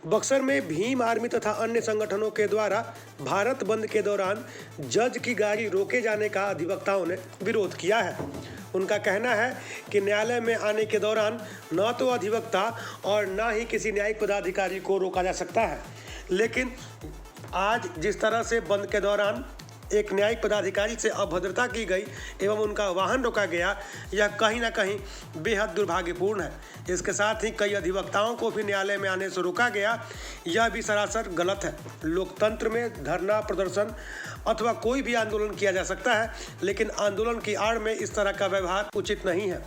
बक्सर में भीम आर्मी तथा अन्य संगठनों के द्वारा भारत बंद के दौरान जज की गाड़ी रोके जाने का अधिवक्ताओं ने विरोध किया है। उनका कहना है कि न्यायालय में आने के दौरान न तो अधिवक्ता और न ही किसी न्यायिक पदाधिकारी को रोका जा सकता है, लेकिन आज जिस तरह से बंद के दौरान एक न्यायिक पदाधिकारी से अभद्रता की गई एवं उनका वाहन रोका गया, यह कहीं ना कहीं बेहद दुर्भाग्यपूर्ण है। इसके साथ ही कई अधिवक्ताओं को भी न्यायालय में आने से रोका गया, यह भी सरासर गलत है। लोकतंत्र में धरना, प्रदर्शन अथवा कोई भी आंदोलन किया जा सकता है, लेकिन आंदोलन की आड़ में इस तरह का व्यवहार उचित नहीं है।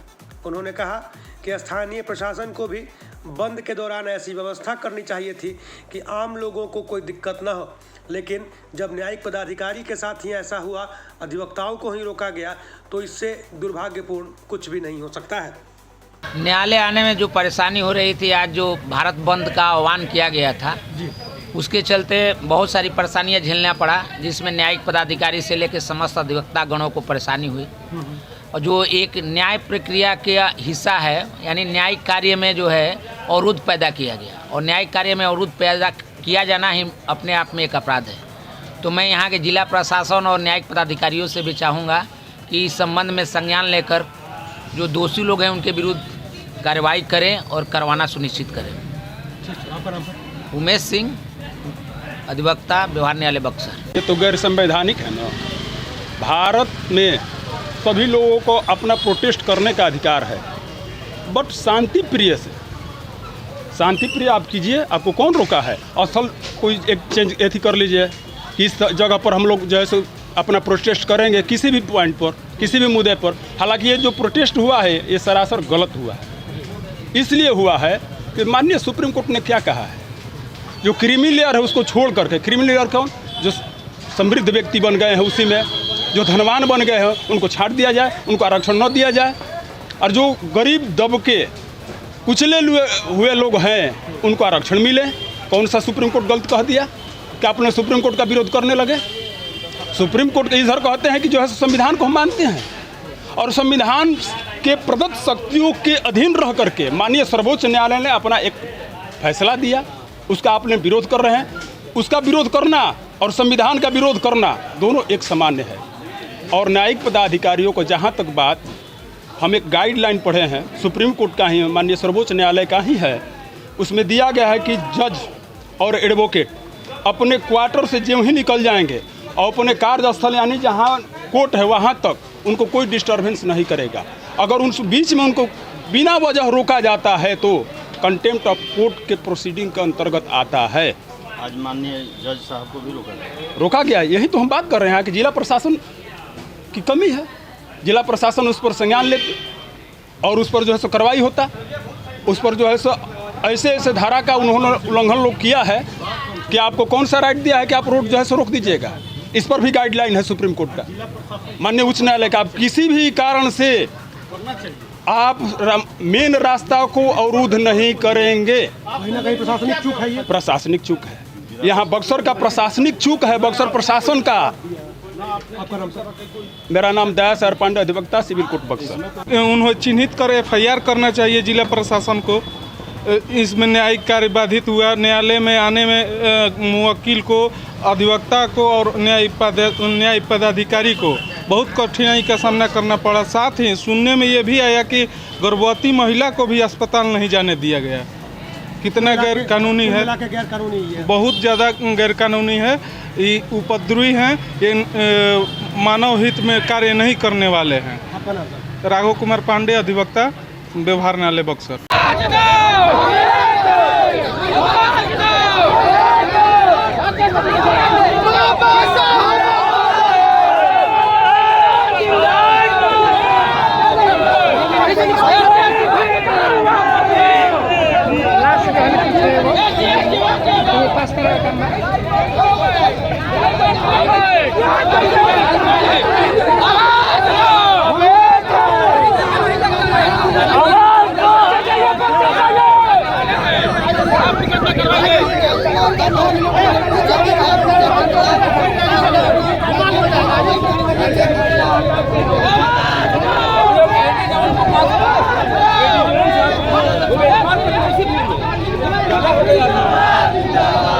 उन्होंने कहा कि स्थानीय प्रशासन को भी बंद के दौरान ऐसी व्यवस्था करनी चाहिए थी कि आम लोगों को कोई दिक्कत न हो, लेकिन जब न्यायिक पदाधिकारी के साथ ही ऐसा हुआ, अधिवक्ताओं को ही रोका गया, तो इससे दुर्भाग्यपूर्ण कुछ भी नहीं हो सकता है। न्यायालय आने में जो परेशानी हो रही थी, आज जो भारत बंद का आह्वान किया गया था उसके चलते बहुत सारी परेशानियां झेलना पड़ा, जिसमें न्यायिक पदाधिकारी से लेकर समस्त अधिवक्ता गणों को परेशानी हुई। और जो एक न्याय प्रक्रिया का हिस्सा है, यानी न्यायिक कार्य में जो है अवरुद्ध पैदा किया गया, और न्यायिक कार्य में अवरुद्ध पैदा किया जाना ही अपने आप में एक अपराध है। तो मैं यहाँ के जिला प्रशासन और न्यायिक पदाधिकारियों से भी चाहूँगा कि इस संबंध में संज्ञान लेकर जो दोषी लोग हैं उनके विरुद्ध कार्रवाई करें और करवाना सुनिश्चित करें। उमेश सिंह, अधिवक्ता, व्यवहार न्यायालय बक्सर। ये तो गैर संवैधानिक है ना। भारत में सभी लोगों को अपना प्रोटेस्ट करने का अधिकार है, बट शांति प्रिय से। शांति प्रिय आप कीजिए, आपको कौन रोका है? असल कोई एक चेंज ऐसी कर लीजिए कि इस जगह पर हम लोग जो है सो अपना प्रोटेस्ट करेंगे किसी भी पॉइंट पर, किसी भी मुद्दे पर। हालांकि ये जो प्रोटेस्ट हुआ है ये सरासर गलत हुआ है। इसलिए हुआ है कि माननीय सुप्रीम कोर्ट ने क्या कहा है, जो क्रीमी लेयर है उसको छोड़ करके, क्रीमी लेयर कौन? जो समृद्ध व्यक्ति बन गए हैं उसी में, जो धनवान बन गए हैं उनको छाट दिया जाए, उनको आरक्षण न दिया जाए, और जो गरीब दबके कुचले हुए लोग हैं उनको आरक्षण मिले। कौन सा सुप्रीम कोर्ट गलत कह दिया कि आपने सुप्रीम कोर्ट का विरोध करने लगे? सुप्रीम कोर्ट इधर कहते हैं कि जो है संविधान को हम मानते हैं, और संविधान के प्रदत्त शक्तियों के अधीन रह करके माननीय सर्वोच्च न्यायालय ने अपना एक फैसला दिया, उसका आपने विरोध कर रहे हैं। उसका विरोध करना और संविधान का विरोध करना दोनों एक सामान्य है। और न्यायिक पदाधिकारियों को जहाँ तक बात, हम एक गाइडलाइन पढ़े हैं, सुप्रीम कोर्ट का ही, माननीय सर्वोच्च न्यायालय का ही है, उसमें दिया गया है कि जज और एडवोकेट अपने क्वार्टर से ज्यों ही निकल जाएंगे और अपने कार्यस्थल यानी जहाँ कोर्ट है वहाँ तक उनको कोई डिस्टर्बेंस नहीं करेगा। अगर उन बीच में उनको बिना वजह रोका जाता है तो कंटेम्प्ट ऑफ कोर्ट के प्रोसीडिंग के अंतर्गत आता है। आज माननीय जज साहब को भी रोका गया। यही तो हम बात कर रहे हैं कि जिला प्रशासन की कमी है। जिला प्रशासन उस पर संज्ञान लेते और उस पर जो है सो कार्रवाई होता। उस पर जो है सो ऐसे धारा का उन्होंने उल्लंघन लोग किया है कि आपको कौन सा राइट दिया है कि आप रोड जो है सो रोक दीजिएगा। इस पर भी गाइडलाइन है सुप्रीम कोर्ट का, माननीय उच्च न्यायालय का। आप किसी भी कारण से आप मेन रास्ता को अवरुद्ध नहीं करेंगे। कहीं ना कहीं प्रशासनिक चूक है, ये प्रशासनिक चूक है। यहाँ बक्सर का प्रशासनिक चूक है, बक्सर प्रशासन का। आपका नाम सर? मेरा नाम दया सर पांडे, अधिवक्ता, सिविल कोर्ट बक्सर। उन्हें चिन्हित कर FIR करना चाहिए जिला प्रशासन को। इसमें न्यायिक कार्य बाधित हुआ। न्यायालय में आने में मुवक्किल को, अधिवक्ता को और न्यायिक पदाधिकारी को बहुत कठिनाई का सामना करना पड़ा। साथ ही सुनने में ये भी आया कि गर्भवती महिला को भी अस्पताल नहीं जाने दिया गया। कितना गैर कानूनी है, बहुत ज़्यादा गैर कानूनी है। ये उपद्रवी हैं, ये मानव हित में कार्य नहीं करने वाले हैं। राघव कुमार पांडे, अधिवक्ता, व्यवहार न्यायालय बक्सर। Gracias. जिंदाबाद